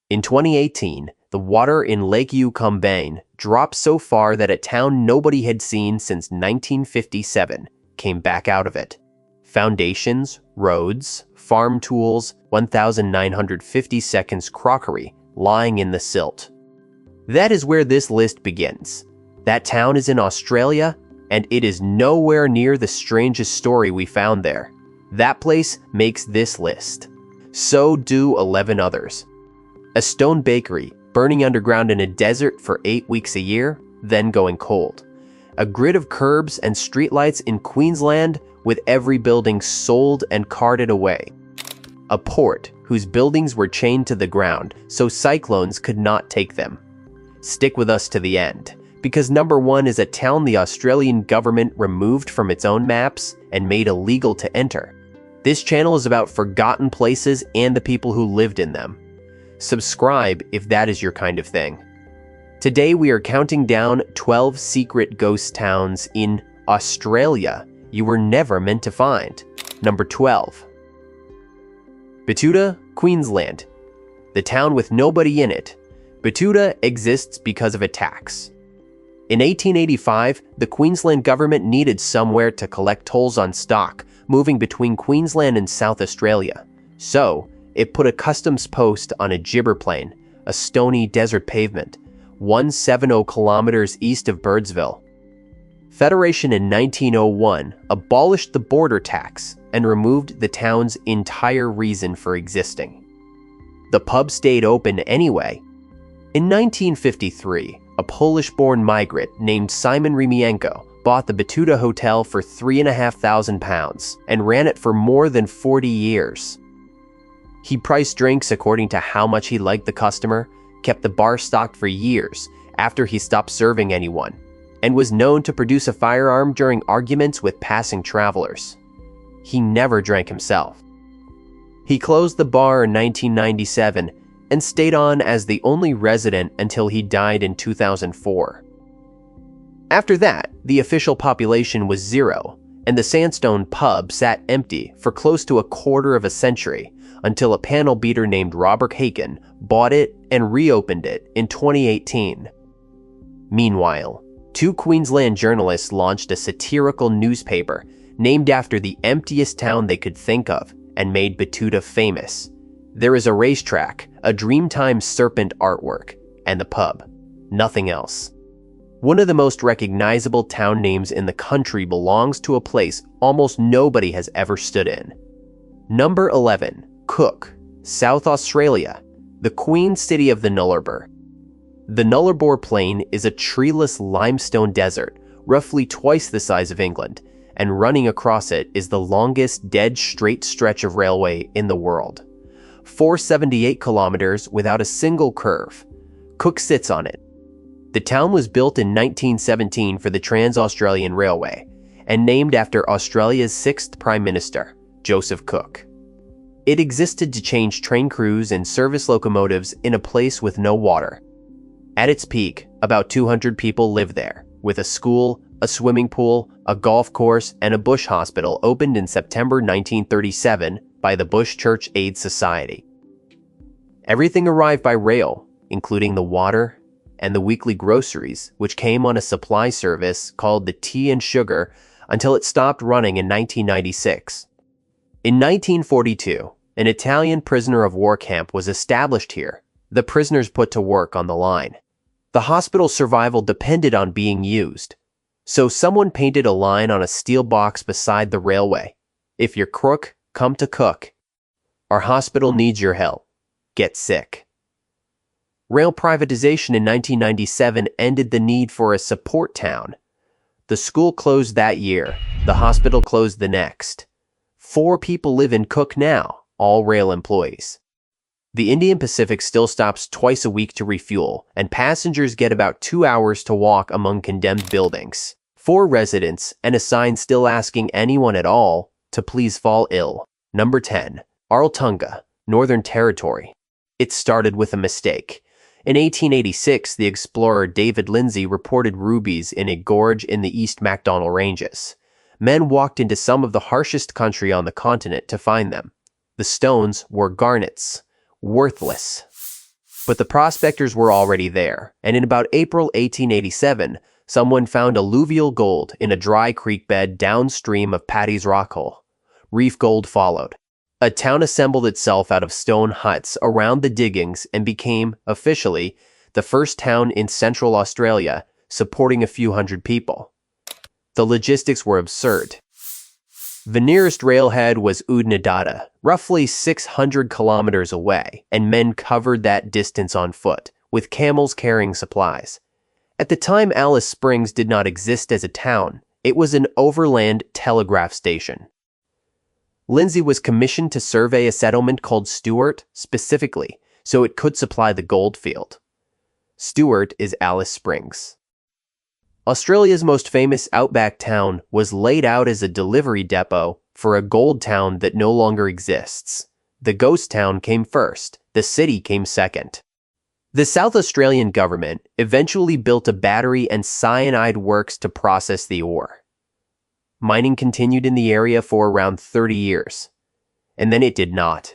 In 2018, the water in Lake Yucumbane dropped so far that a town nobody had seen since 1957 came back out of it. Foundations, roads, farm tools, 1,950 seconds crockery lying in the silt. That is where this list begins. That town is in Australia, and it is nowhere near the strangest story we found there. That place makes this list. So do 11 others. A stone bakery burning underground in a desert for 8 weeks a year, then going cold. A grid of curbs and streetlights in Queensland with every building sold and carted away. A port whose buildings were chained to the ground so cyclones could not take them. Stick with us to the end, because number 1 is a town the Australian government removed from its own maps and made illegal to enter. This channel is about forgotten places and the people who lived in them. Subscribe if that is your kind of thing. Today we are counting down 12 secret ghost towns in Australia you were never meant to find. Number 12. Betoota, Queensland. The town with nobody in it. Betoota exists because of a tax. In 1885, the Queensland government needed somewhere to collect tolls on stock moving between Queensland and South Australia. So, it put a customs post on a gibber plain, a stony desert pavement, 170 kilometers east of Birdsville. Federation in 1901 abolished the border tax and removed the town's entire reason for existing. The pub stayed open anyway. In 1953, a Polish-born migrant named Simon Remienko bought the Betoota Hotel for £3,500 and ran it for more than 40 years. He priced drinks according to how much he liked the customer, kept the bar stocked for years after he stopped serving anyone, and was known to produce a firearm during arguments with passing travelers. He never drank himself. He closed the bar in 1997 and stayed on as the only resident until he died in 2004. After that, the official population was 0, and the Sandstone pub sat empty for close to a quarter of a century until a panel beater named Robert Haken bought it and reopened it in 2018. Meanwhile, 2 Queensland journalists launched a satirical newspaper named after the emptiest town they could think of and made Betoota famous. There is a racetrack, a Dreamtime serpent artwork, and the pub. Nothing else. One of the most recognizable town names in the country belongs to a place almost nobody has ever stood in. Number 11. Cook, South Australia, the Queen City of the Nullarbor. The Nullarbor Plain is a treeless limestone desert, roughly twice the size of England, and running across it is the longest dead straight stretch of railway in the world. 478 kilometers without a single curve. Cook sits on it. The town was built in 1917 for the Trans-Australian Railway and named after Australia's 6th Prime Minister, Joseph Cook. It existed to change train crews and service locomotives in a place with no water. At its peak, about 200 people lived there, with a school, a swimming pool, a golf course, and a bush hospital opened in September 1937 by the Bush Church Aid Society. Everything arrived by rail, including the water and the weekly groceries, which came on a supply service called the Tea and Sugar until it stopped running in 1996. In 1942, an Italian prisoner of war camp was established here. The prisoners put to work on the line. The hospital's survival depended on being used, so someone painted a line on a steel box beside the railway. If you're crook, come to Cook. Our hospital needs your help. Get sick. Rail privatization in 1997 ended the need for a support town. The school closed that year. The hospital closed the next. 4 people live in Cook now, all rail employees. The Indian Pacific still stops twice a week to refuel, and passengers get about 2 hours to walk among condemned buildings. 4 residents, and a sign still asking anyone at all to please fall ill. Number 10. Arltunga, Northern Territory. It started with a mistake. In 1886, the explorer David Lindsay reported rubies in a gorge in the East MacDonnell Ranges. Men walked into some of the harshest country on the continent to find them. The stones were garnets. Worthless. But the prospectors were already there, and in about April 1887, someone found alluvial gold in a dry creek bed downstream of Paddy's Rockhole. Reef gold followed. A town assembled itself out of stone huts around the diggings and became, officially, the first town in Central Australia, supporting a few hundred people. The logistics were absurd. The nearest railhead was Betoota, roughly 600 kilometers away, and men covered that distance on foot, with camels carrying supplies. At the time, Alice Springs did not exist as a town. It was an overland telegraph station. Lindsay was commissioned to survey a settlement called Stewart specifically, so it could supply the gold field. Stewart is Alice Springs. Australia's most famous outback town was laid out as a delivery depot for a gold town that no longer exists. The ghost town came first, the city came second. The South Australian government eventually built a battery and cyanide works to process the ore. Mining continued in the area for around 30 years, and then it did not.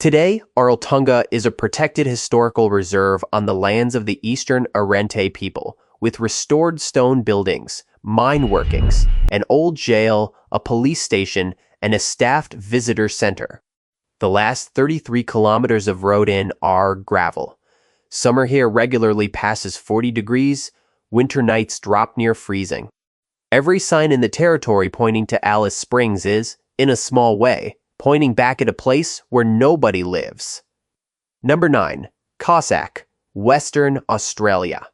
Today, Arltunga is a protected historical reserve on the lands of the Eastern Arrente people, with restored stone buildings, mine workings, an old jail, a police station, and a staffed visitor center. The last 33 kilometers of road in are gravel. Summer here regularly passes 40 degrees, winter nights drop near freezing. Every sign in the territory pointing to Alice Springs is, in a small way, pointing back at a place where nobody lives. Number 9. Cossack, Western Australia.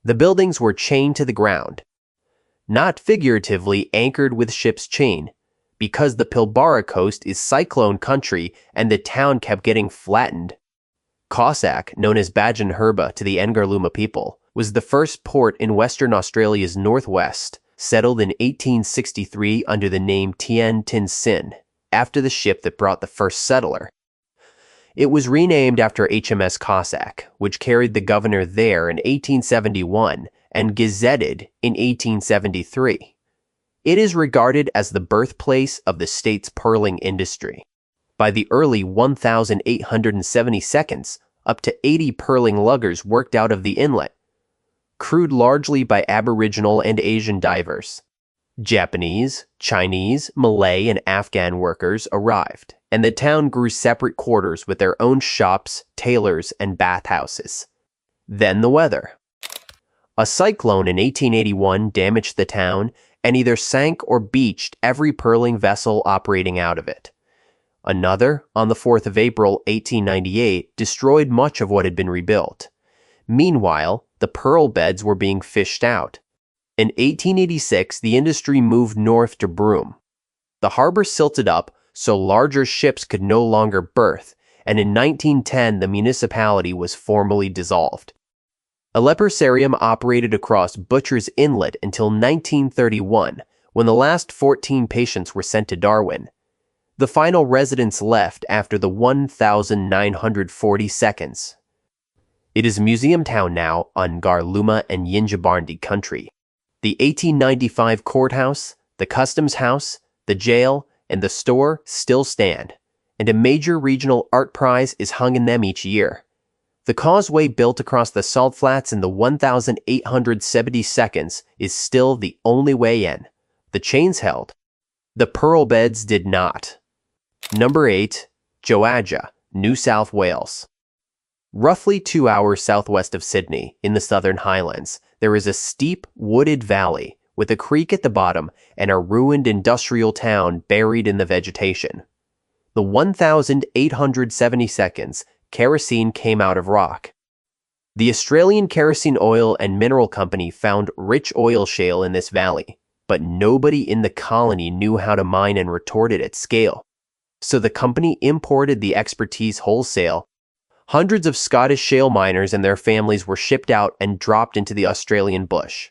The buildings were chained to the ground, not figuratively anchored with ship's chain, because the Pilbara coast is cyclone country and the town kept getting flattened. Cossack, known as Badginherba to the Ngarluma people, was the first port in Western Australia's northwest, settled in 1863 under the name Tien Tin Sin, after the ship that brought the first settler. It was renamed after HMS Cossack, which carried the governor there in 1871 and gazetted in 1873. It is regarded as the birthplace of the state's pearling industry. By the early 1872s, up to 80 pearling luggers worked out of the inlet, crewed largely by Aboriginal and Asian divers. Japanese, Chinese, Malay, and Afghan workers arrived, and the town grew separate quarters with their own shops, tailors, and bathhouses. Then the weather. A cyclone in 1881 damaged the town and either sank or beached every pearling vessel operating out of it. Another, on the 4th of April 1898, destroyed much of what had been rebuilt. Meanwhile, the pearl beds were being fished out. In 1886, the industry moved north to Broome. The harbor silted up so larger ships could no longer berth, and in 1910 the municipality was formally dissolved. A leprosarium operated across Butcher's Inlet until 1931, when the last 14 patients were sent to Darwin. The final residents left after the 1,940 seconds. It is museum town now on Ngarluma and Yinjibarndi country. The 1895 courthouse, the customs house, the jail, and the store still stand, and a major regional art prize is hung in them each year. The causeway built across the salt flats in the 1,870 seconds is still the only way in. The chains held. The pearl beds did not. Number 8. Joadja, New South Wales. Roughly 2 hours southwest of Sydney, in the Southern Highlands, there is a steep, wooded valley with a creek at the bottom and a ruined industrial town buried in the vegetation. The 1,870 seconds, kerosene came out of rock. The Australian Kerosene Oil and Mineral Company found rich oil shale in this valley, but nobody in the colony knew how to mine and retort it at scale. So the company imported the expertise wholesale. Hundreds of Scottish shale miners and their families were shipped out and dropped into the Australian bush.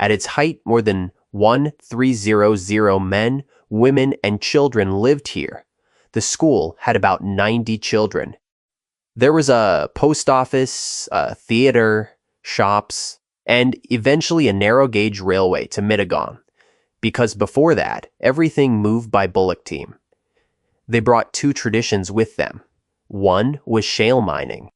At its height, more than 1,300 men, women, and children lived here. The school had about 90 children. There was a post office, a theater, shops, and eventually a narrow-gauge railway to Mulligan, because before that, everything moved by bullock team. They brought two traditions with them. One was shale mining.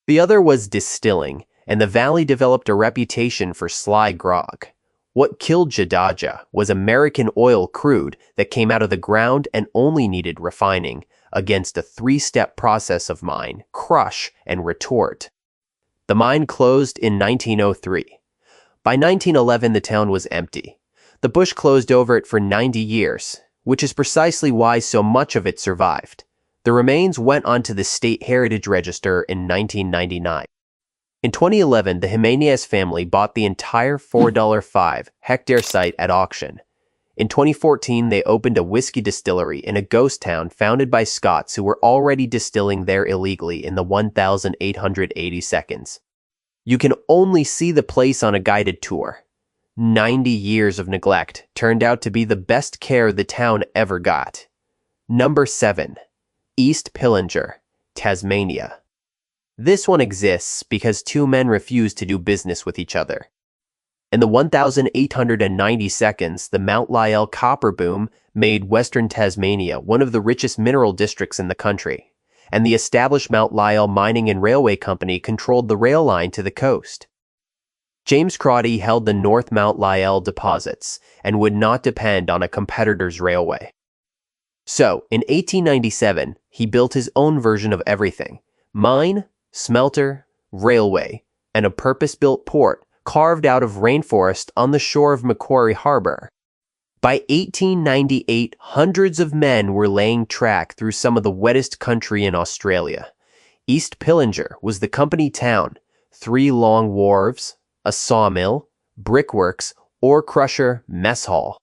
The other was distilling, and the valley developed a reputation for sly grog. What killed Joadja was American oil crude that came out of the ground and only needed refining, against a three-step process of mine, crush, and retort. The mine closed in 1903. By 1911, the town was empty. The bush closed over it for 90 years, which is precisely why so much of it survived. The remains went onto the State Heritage Register in 1999. In 2011, the Jimenez family bought the entire $4.5-hectare site at auction. In 2014, they opened a whiskey distillery in a ghost town founded by Scots who were already distilling there illegally in the 1,880 seconds. You can only see the place on a guided tour. 90 years of neglect turned out to be the best care the town ever got. Number 7. East Pillinger, Tasmania. This one exists because two men refused to do business with each other. In the 1,890 seconds, the Mount Lyell copper boom made Western Tasmania one of the richest mineral districts in the country, and the established Mount Lyell Mining and Railway Company controlled the rail line to the coast. James Crotty held the North Mount Lyell deposits and would not depend on a competitor's railway. So, in 1897, he built his own version of everything: mine, smelter, railway, and a purpose-built port carved out of rainforest on the shore of Macquarie Harbour. By 1898, hundreds of men were laying track through some of the wettest country in Australia. East Pillinger was the company town: 3 long wharves, a sawmill, brickworks, ore crusher, mess hall.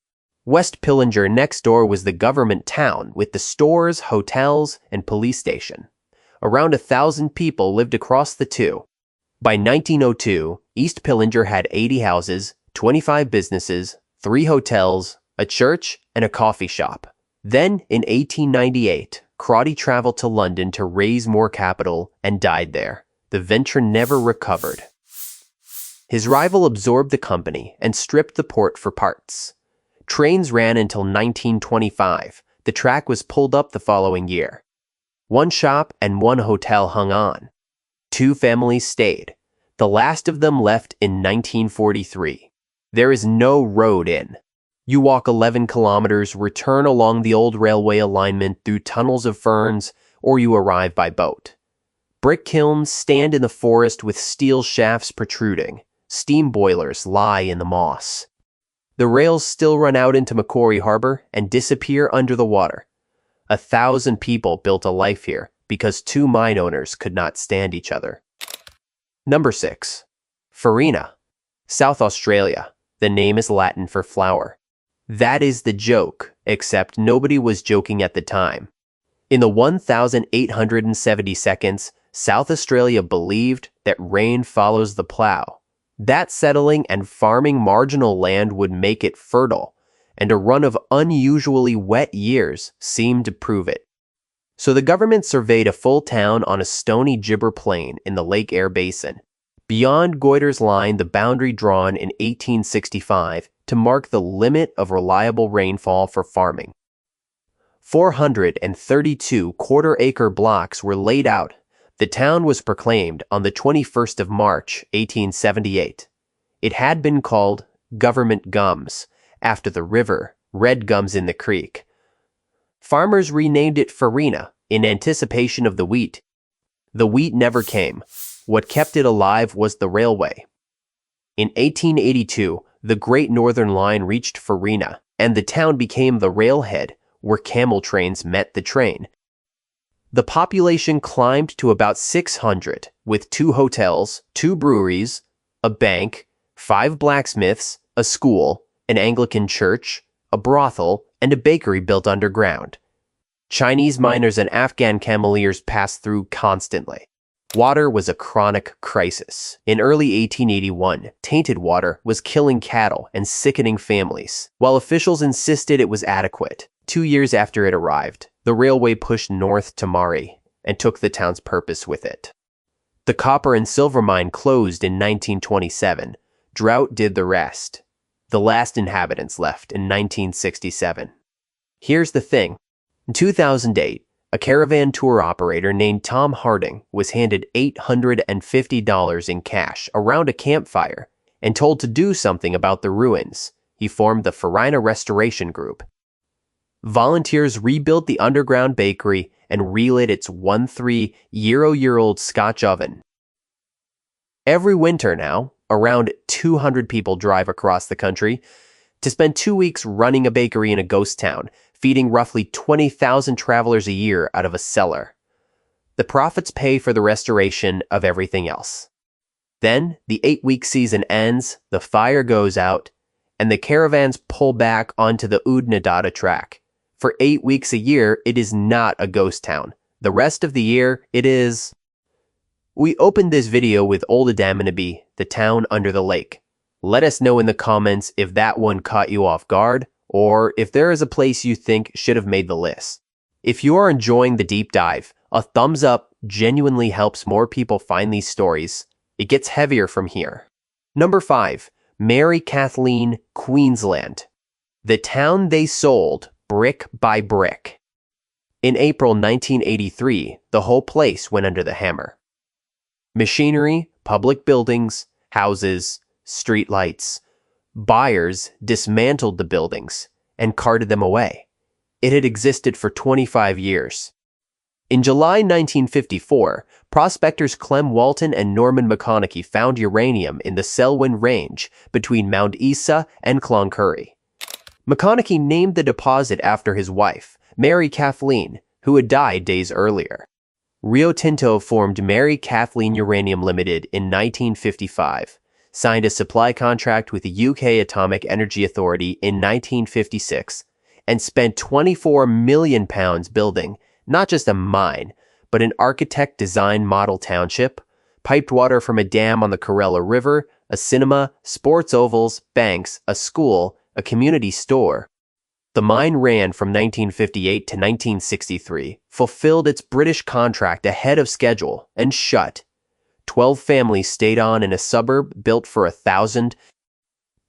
West Pillinger next door was the government town with the stores, hotels, and police station. Around 1,000 people lived across the two. By 1902, East Pillinger had 80 houses, 25 businesses, 3 hotels, a church, and a coffee shop. Then, in 1898, Crotty traveled to London to raise more capital and died there. The venture never recovered. His rival absorbed the company and stripped the port for parts. Trains ran until 1925. The track was pulled up the following year. 1 shop and 1 hotel hung on. 2 families stayed. The last of them left in 1943. There is no road in. You walk 11 kilometers, return along the old railway alignment through tunnels of ferns, or you arrive by boat. Brick kilns stand in the forest with steel shafts protruding. Steam boilers lie in the moss. The rails still run out into Macquarie Harbour and disappear under the water. 1,000 people built a life here because 2 mine owners could not stand each other. Number 6. Farina, South Australia. The name is Latin for flour. That is the joke, except nobody was joking at the time. In the 1,870 seconds, South Australia believed that rain follows the plow. That settling and farming marginal land would make it fertile, and a run of unusually wet years seemed to prove it. So the government surveyed a full town on a stony gibber plain in the Lake Eyre Basin. Beyond Goyder's Line, the boundary drawn in 1865 to mark the limit of reliable rainfall for farming. 432 quarter-acre blocks were laid out. The town was proclaimed on the 21st of March, 1878. It had been called Government Gums, after the river, Red Gums in the creek. Farmers renamed it Farina in anticipation of the wheat. The wheat never came. What kept it alive was the railway. In 1882, the Great Northern Line reached Farina, and the town became the railhead where camel trains met the train. The population climbed to about 600, with 2 hotels, 2 breweries, a bank, 5 blacksmiths, a school, an Anglican church, a brothel, and a bakery built underground. Chinese miners and Afghan cameleers passed through constantly. Water was a chronic crisis. In early 1881, tainted water was killing cattle and sickening families. While officials insisted it was adequate, 2 years after it arrived, the railway pushed north to Mari and took the town's purpose with it. The copper and silver mine closed in 1927. Drought did the rest. The last inhabitants left in 1967. Here's the thing. In 2008, A caravan tour operator named Tom Harding was handed $850 in cash around a campfire and told to do something about the ruins. He formed the Farina Restoration Group. Volunteers rebuilt the underground bakery and relit its 13-year-old Scotch oven. Every winter now, around 200 people drive across the country to spend 2 weeks running a bakery in a ghost town, feeding roughly 20,000 travelers a year out of a cellar. The profits pay for the restoration of everything else. Then, the 8-week season ends, the fire goes out, and the caravans pull back onto the Udnadada track. For 8 weeks a year, it is not a ghost town. The rest of the year, it is... We opened this video with Old Adaminaby, the town under the lake. Let us know in the comments if that one caught you off guard, or if there is a place you think should have made the list. If you are enjoying the deep dive, a thumbs up genuinely helps more people find these stories. It gets heavier from here. Number 5. Mary Kathleen, Queensland. The town they sold brick by brick. In April 1983, the whole place went under the hammer. Machinery, public buildings, houses, streetlights. Buyers dismantled the buildings and carted them away. It had existed for 25 years. In July 1954, prospectors Clem Walton and Norman McConaughey found uranium in the Selwyn Range between Mount Isa and Cloncurry. McConaughey named the deposit after his wife, Mary Kathleen, who had died days earlier. Rio Tinto formed Mary Kathleen Uranium Limited in 1955, signed a supply contract with the UK Atomic Energy Authority in 1956, and spent £24 million building not just a mine, but an architect-designed model township, piped water from a dam on the Corella River, a cinema, sports ovals, banks, a school, a community store. The mine ran from 1958 to 1963, fulfilled its British contract ahead of schedule, and shut. 12 families stayed on in a suburb built for 1,000.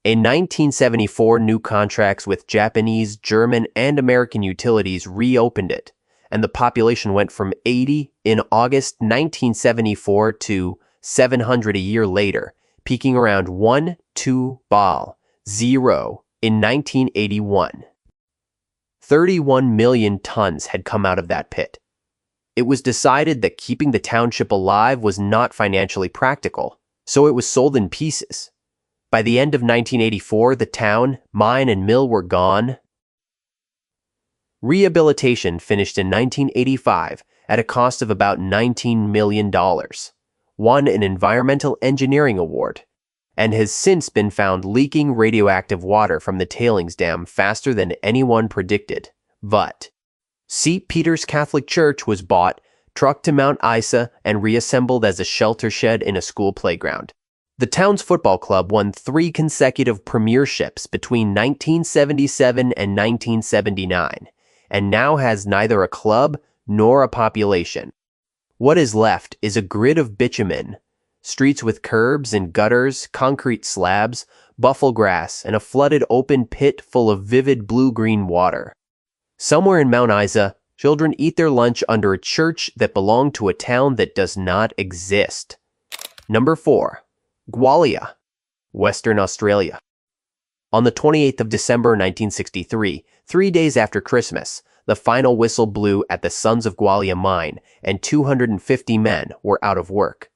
In 1974, new contracts with Japanese, German, and American utilities reopened it, and the population went from 80 in August 1974 to 700 a year later, peaking around 1,2,0 in 1981. 31 million tons had come out of that pit. It was decided that keeping the township alive was not financially practical, so it was sold in pieces. By the end of 1984, the town, mine, and mill were gone. Rehabilitation finished in 1985 at a cost of about $19 million, won an Environmental Engineering Award, and has since been found leaking radioactive water from the tailings dam faster than anyone predicted. But St. Peter's Catholic Church was bought, trucked to Mount Isa, and reassembled as a shelter shed in a school playground. The town's football club won 3 consecutive premierships between 1977 and 1979, and now has neither a club nor a population. What is left is a grid of bitumen, streets with curbs and gutters, concrete slabs, buffalo grass, and a flooded open pit full of vivid blue-green water. Somewhere in Mount Isa, children eat their lunch under a church that belonged to a town that does not exist. Number 4. Gwalia, Western Australia. On the 28th of December 1963, 3 days after Christmas, the final whistle blew at the Sons of Gwalia mine, and 250 men were out of work.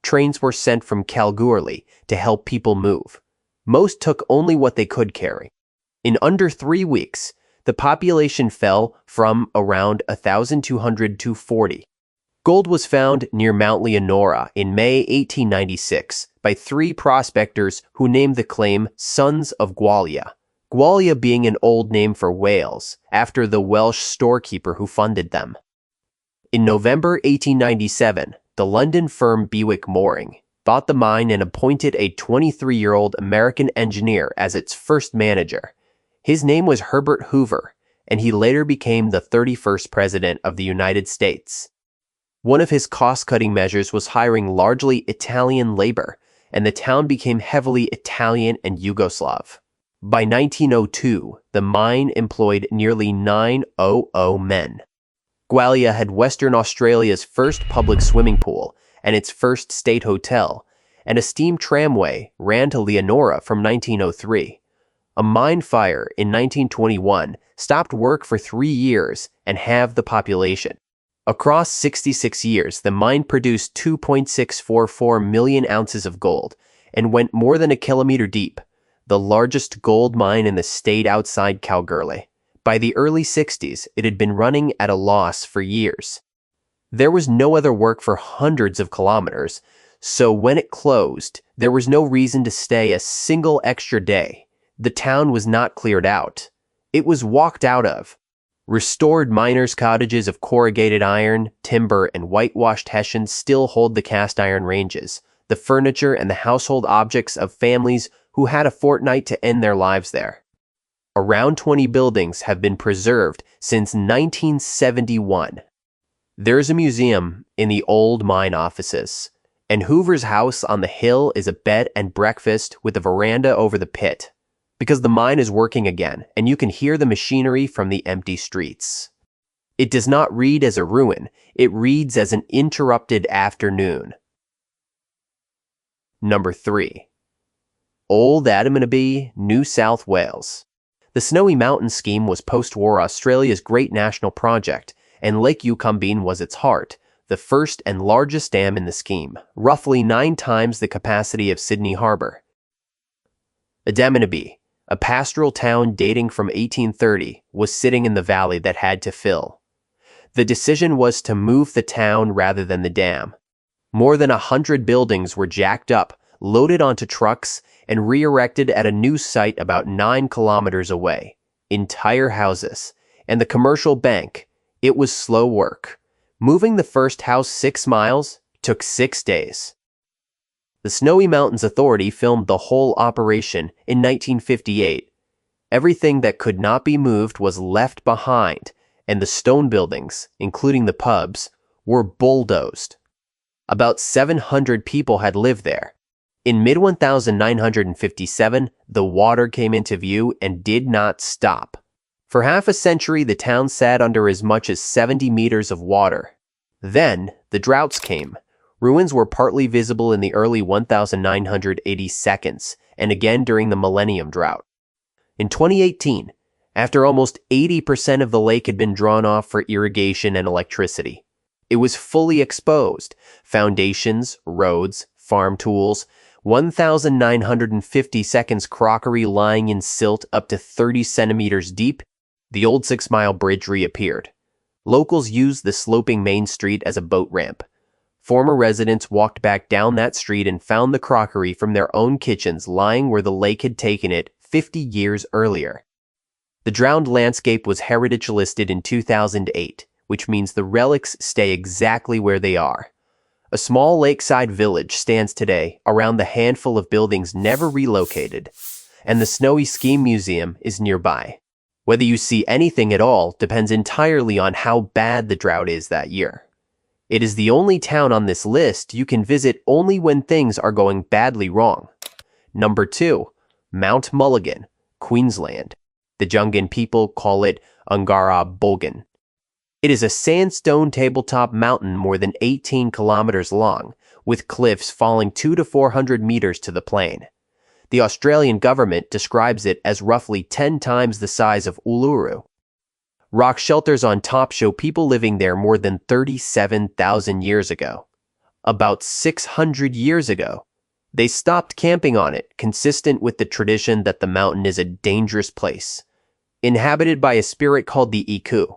Trains were sent from Kalgoorlie to help people move. Most took only what they could carry. In under 3 weeks, the population fell from around 1,200 to 40. Gold was found near Mount Leonora in May 1896 by 3 prospectors who named the claim Sons of Gwalia, Gwalia being an old name for Wales, after the Welsh storekeeper who funded them. In November 1897, the London firm Bewick Mooring bought the mine and appointed a 23-year-old American engineer as its first manager. His name was Herbert Hoover, and he later became the 31st President of the United States. One of his cost-cutting measures was hiring largely Italian labor, and the town became heavily Italian and Yugoslav. By 1902, the mine employed nearly 900 men. Gwalia had Western Australia's first public swimming pool and its first state hotel, and a steam tramway ran to Leonora from 1903. A mine fire in 1921 stopped work for 3 years and halved the population. Across 66 years, the mine produced 2.644 million ounces of gold and went more than a kilometer deep, the largest gold mine in the state outside Kalgoorlie. By the early 60s, it had been running at a loss for years. There was no other work for hundreds of kilometers, so when it closed, there was no reason to stay a single extra day. The town was not cleared out. It was walked out of. Restored miners' cottages of corrugated iron, timber, and whitewashed hessians still hold the cast iron ranges, the furniture and the household objects of families who had a fortnight to end their lives there. Around 20 buildings have been preserved since 1971. There's a museum in the old mine offices, and Hoover's house on the hill is a bed and breakfast with a veranda over the pit, because the mine is working again and you can hear the machinery from the empty streets. It does not read as a ruin, it reads as an interrupted afternoon. Number 3. Old Adaminaby, New South Wales. The Snowy Mountain scheme was post-war Australia's great national project, and Lake Yucumbene was its heart, the first and largest dam in the scheme, roughly 9 times the capacity of Sydney Harbour. Adaminaby, a pastoral town dating from 1830, was sitting in the valley that had to fill. The decision was to move the town rather than the dam. More than 100 buildings were jacked up, loaded onto trucks, and re-erected at a new site about 9 kilometers away. Entire houses. And the commercial bank. It was slow work. Moving the first house 6 miles took 6 days. The Snowy Mountains Authority filmed the whole operation in 1958. Everything that could not be moved was left behind, and the stone buildings, including the pubs, were bulldozed. About 700 people had lived there. In mid-1957, the water came into view and did not stop. For half a century, the town sat under as much as 70 meters of water. Then, the droughts came. Ruins were partly visible in the early 1982 and again during the Millennium Drought. In 2018, after almost 80% of the lake had been drawn off for irrigation and electricity, it was fully exposed. Foundations, roads, farm tools, 1,950 seconds crockery lying in silt up to 30 centimeters deep. The old 6-mile bridge reappeared. Locals used the sloping main street as a boat ramp. Former residents walked back down that street and found the crockery from their own kitchens lying where the lake had taken it 50 years earlier. The drowned landscape was heritage listed in 2008, which means the relics stay exactly where they are. A small lakeside village stands today around the handful of buildings never relocated, and the Snowy Ski Museum is nearby. Whether you see anything at all depends entirely on how bad the drought is that year. It is the only town on this list you can visit only when things are going badly wrong. Number 2. Mount Mulligan, Queensland. The Jungan people call it Ungara Bulgan. It is a sandstone tabletop mountain more than 18 kilometers long, with cliffs falling 200 to 400 meters to the plain. The Australian government describes it as roughly 10 times the size of Uluru. Rock shelters on top show people living there more than 37,000 years ago. About 600 years ago, they stopped camping on it, consistent with the tradition that the mountain is a dangerous place, inhabited by a spirit called the Iku.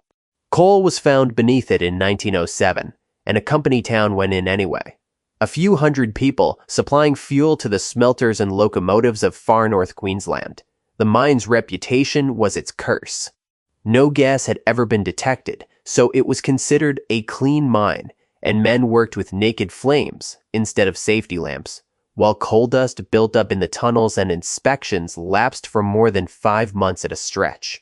Coal was found beneath it in 1907, and a company town went in anyway. A few hundred people supplying fuel to the smelters and locomotives of far north Queensland. The mine's reputation was its curse. No gas had ever been detected, so it was considered a clean mine, and men worked with naked flames instead of safety lamps, while coal dust built up in the tunnels and inspections lapsed for more than 5 months at a stretch.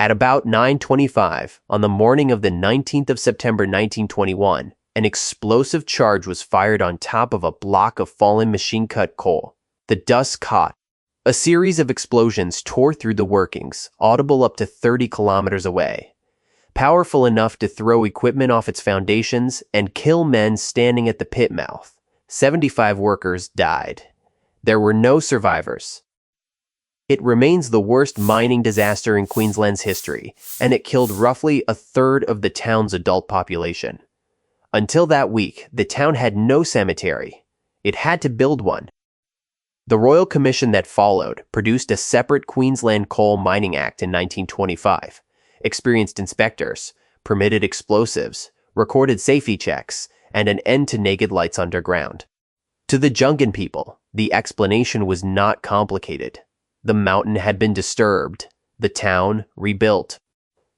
At about 9:25 on the morning of the 19th of September 1921, an explosive charge was fired on top of a block of fallen machine-cut coal. The dust caught. A series of explosions tore through the workings, audible up to 30 kilometers away. powerful enough to throw equipment off its foundations and kill men standing at the pit mouth. 75 workers died. There were no survivors. It remains the worst mining disaster in Queensland's history, and it killed roughly a third of the town's adult population. Until that week, the town had no cemetery. It had to build one. The Royal Commission that followed produced a separate Queensland Coal Mining Act in 1925, experienced inspectors, permitted explosives, recorded safety checks, and an end to naked lights underground. To the Jungan people, the explanation was not complicated. The mountain had been disturbed, the town rebuilt.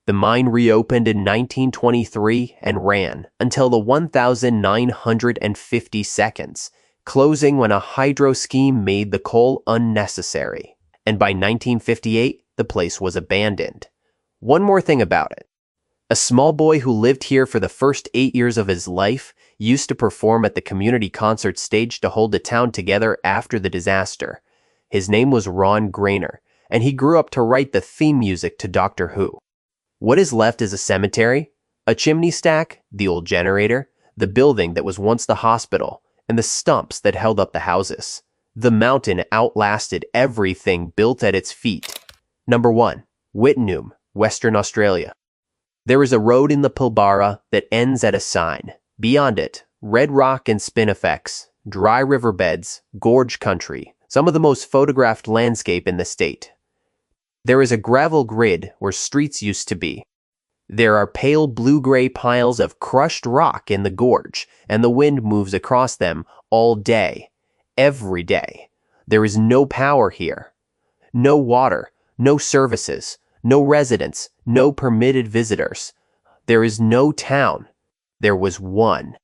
The mine reopened in 1923 and ran until the 1,950 seconds, closing when a hydro scheme made the coal unnecessary. And by 1958, the place was abandoned. One more thing about it. A small boy who lived here for the first 8 years of his life used to perform at the community concert stage to hold the town together after the disaster. His name was Ron Grainer, and he grew up to write the theme music to Doctor Who. What is left is a cemetery, a chimney stack, the old generator, the building that was once the hospital, and the stumps that held up the houses. The mountain outlasted everything built at its feet. Number 1. Wittenoom, Western Australia. There is a road in the Pilbara that ends at a sign. Beyond it, red rock and spinifex, dry riverbeds, gorge country, some of the most photographed landscape in the state. There is a gravel grid where streets used to be. There are pale blue-gray piles of crushed rock in the gorge, and the wind moves across them all day, every day. There is no power here. No water, no services, no residents, no permitted visitors. There is no town. There was one.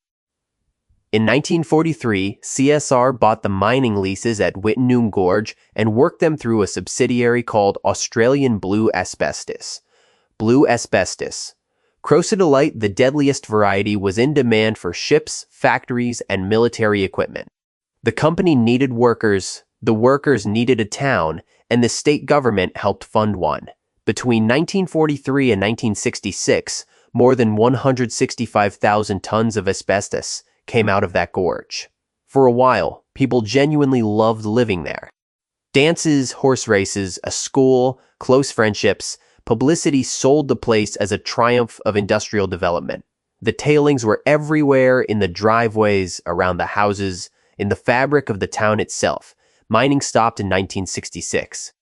In 1943, CSR bought the mining leases at Wittenoom Gorge and worked them through a subsidiary called Australian Blue Asbestos. Blue asbestos. Crocidolite, the deadliest variety, was in demand for ships, factories, and military equipment. The company needed workers, the workers needed a town, and the state government helped fund one. Between 1943 and 1966, more than 165,000 tons of asbestos came out of that gorge. For a while, people genuinely loved living there. Dances, horse races, a school, close friendships, publicity sold the place as a triumph of industrial development. The tailings were everywhere, in the driveways, around the houses, in the fabric of the town itself. Mining stopped in 1966.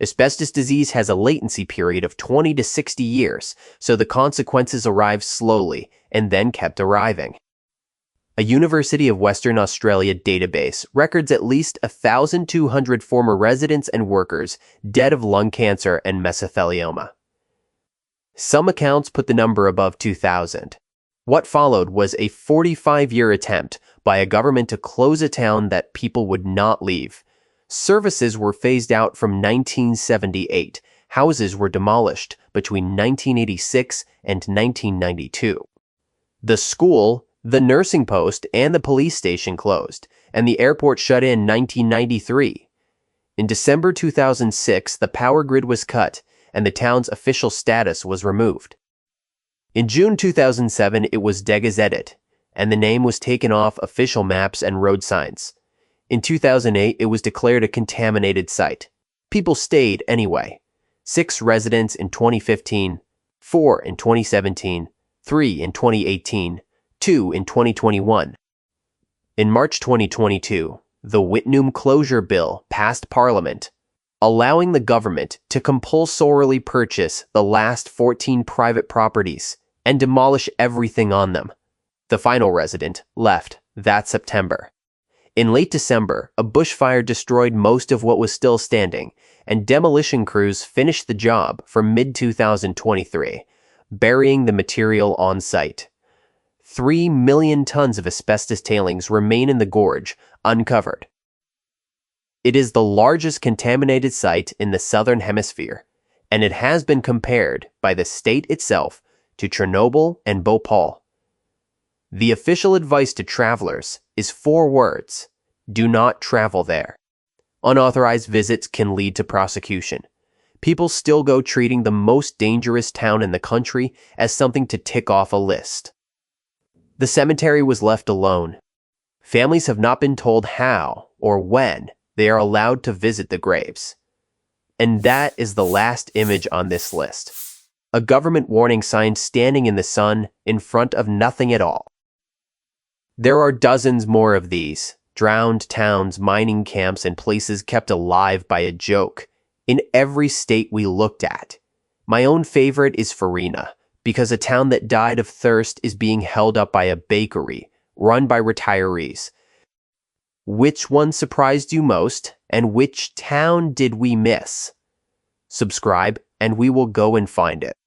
Asbestos disease has a latency period of 20 to 60 years, so the consequences arrive slowly and then kept arriving. A University of Western Australia database records at least 1,200 former residents and workers dead of lung cancer and mesothelioma. Some accounts put the number above 2,000. What followed was a 45-year attempt by a government to close a town that people would not leave. Services were phased out from 1978. Houses were demolished between 1986 and 1992. The school, the nursing post, and the police station closed, and the airport shut in 1993. In December 2006, the power grid was cut, and the town's official status was removed. In June 2007, it was degazetted, and the name was taken off official maps and road signs. In 2008, it was declared a contaminated site. People stayed anyway. 6 residents in 2015, 4 in 2017, 3 in 2018, 2 in 2021. In March 2022, the Wittenoom Closure Bill passed Parliament, allowing the government to compulsorily purchase the last 14 private properties and demolish everything on them. The final resident left that September. In late December, a bushfire destroyed most of what was still standing, and demolition crews finished the job for mid-2023, burying the material on site. 3 million tons of asbestos tailings remain in the gorge, uncovered. It is the largest contaminated site in the Southern Hemisphere, and it has been compared by the state itself to Chernobyl and Bhopal. The official advice to travelers is 4 words: do not travel there. Unauthorized visits can lead to prosecution. people still go treating the most dangerous town in the country as something to tick off a list. The cemetery was left alone. Families have not been told how or when they are allowed to visit the graves. And that is the last image on this list. A government warning sign standing in the sun in front of nothing at all. There are dozens more of these, drowned towns, mining camps, and places kept alive by a joke in every state we looked at. My own favorite is Farina, because a town that died of thirst is being held up by a bakery run by retirees. Which one surprised you most, and which town did we miss? Subscribe, and we will go and find it.